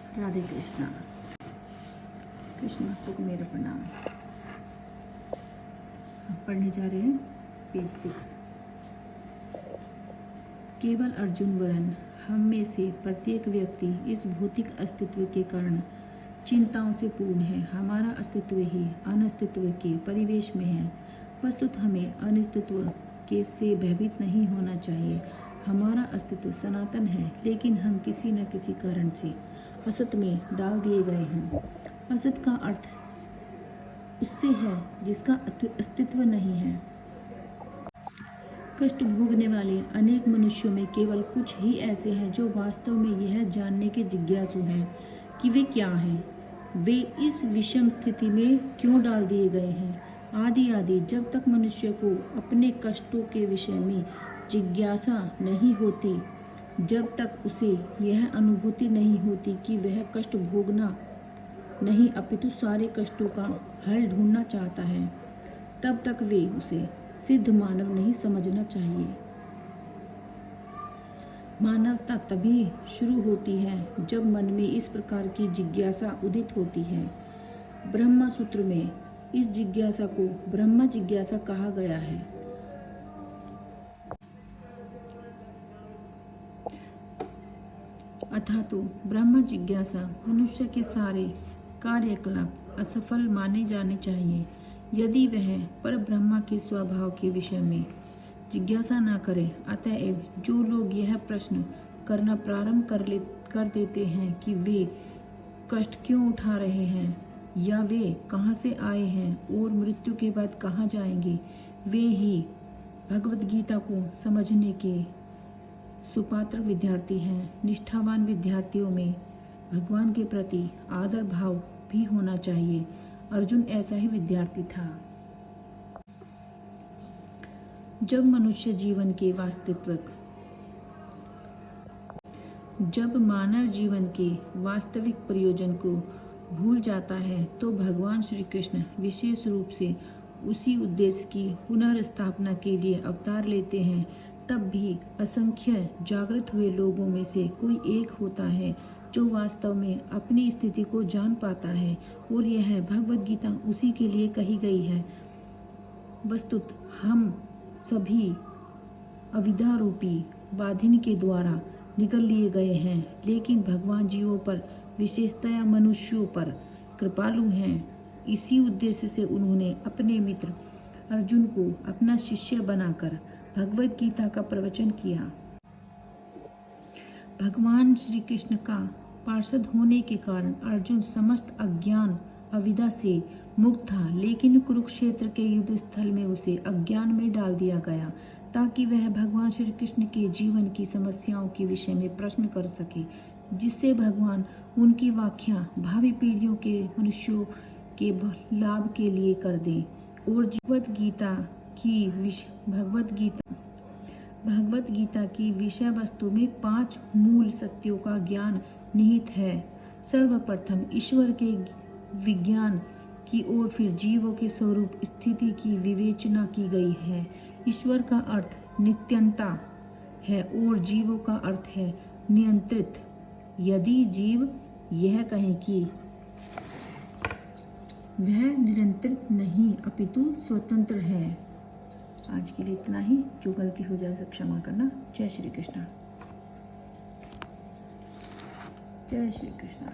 राधे कृष्णा। कृष्ण भक्तों को मेरा प्रणाम। हम पढ़ने जा रहे हैं पेज 6। केवल अर्जुन वरन हम में से प्रत्येक व्यक्ति इस भौतिक अस्तित्व के कारण चिंताओं से पूर्ण है। हमारा अस्तित्व ही अनस्तित्व के परिवेश में है। वस्तुत हमें अनिस्तित्व के से भयभीत नहीं होना चाहिए। हमारा अस्तित्व सनातन है, लेकिन हम किसी न किसी कारण से असत में डाल दिए गए हैं। असत का अर्थ उससे है जिसका अस्तित्व नहीं है। कष्ट भोगने वाले अनेक मनुष्यों में केवल कुछ ही ऐसे हैं जो वास्तव में यह जानने के जिज्ञासु हैं कि वे क्या हैं, वे इस विषम स्थिति में क्यों डाल दिए गए हैं। आदि जब तक मनुष्य को अपने कष्टों के विषय में जिज्ञासा नहीं होती, जब तक उसे यह अनुभूति नहीं होती कि वह कष्ट भोगना नहीं अपितु सारे कष्टों का हल ढूंढना चाहता है, तब तक वे उसे सिद्ध मानव नहीं समझना चाहिए। मानवता तभी शुरू होती है जब मन में इस प्रकार की जिज्ञासा उदित होती है। ब्रह्मा सूत्र में इस जिज्ञासा को ब्रह्म जिज्ञासा कहा गया है। अतः तो ब्रह्म जिज्ञासा मनुष्य के सारे कार्यकलाप असफल माने जाने चाहिए यदि वह पर ब्रह्मा के स्वभाव के विषय में जिज्ञासा न करे। अतएव जो लोग यह प्रश्न करना प्रारंभ कर देते हैं कि वे कष्ट क्यों उठा रहे हैं, या वे कहाँ से आए हैं और मृत्यु के बाद कहाँ जाएंगे, वे ही भगवत गीता को समझने के सुपात्र विद्यार्थी हैं। निष्ठावान विद्यार्थियों में भगवान के प्रति आदर भाव भी होना चाहिए। अर्जुन ऐसा ही विद्यार्थी था। जब मनुष्य जीवन के जब मानव जीवन के वास्तविक प्रयोजन को भूल जाता है, तो भगवान श्री कृष्ण विशेष रूप से उसी उद्देश्य की पुनर्स्थापना के लिए अवतार लेते हैं। तब भी असंख्य जागृत हुए लोगों में से कोई एक होता है जो वास्तव में अपनी स्थिति को जान पाता है, और यह भगवद गीता उसी के लिए कही गई है। वस्तुत हम सभी अविद्या रूपी बाधिन के द्वारा निगल लिए गए हैं, लेकिन भगवान जीवों पर, विशेषतया मनुष्यों पर कृपालु हैं। इसी उद्देश्य से उन्होंने अपने मित्र अर्जुन को अपना शिष्य बनाकर भगवद गीता का प्रवचन किया। भगवान श्री कृष्ण का पार्षद होने के कारण अर्जुन समस्त अज्ञान अविद्या से मुक्त था, लेकिन कुरुक्षेत्र के युद्ध स्थल में उसे अज्ञान में डाल दिया गया ताकि वह भगवान श्री कृष्ण के जीवन की समस्याओं के विषय में प्रश्न कर सके, जिससे भगवान उनकी व्याख्या भावी पीढ़ियों के मनुष्यों के लाभ के लिए कर दें। और भगवत गीता की विषय वस्तु में 5 मूल सत्यों का ज्ञान निहित है। सर्वप्रथम ईश्वर के विज्ञान की और फिर जीवों के स्वरूप स्थिति की विवेचना की गई है। ईश्वर का अर्थ नित्यंता है और जीवों का अर्थ है नियंत्रित। यदि जीव यह कहें कि वह नियंत्रित नहीं अपितु स्वतंत्र है। आज के लिए इतना ही। जो गलती हो जाए सब क्षमा करना। जय श्री कृष्ण। जय श्री कृष्ण।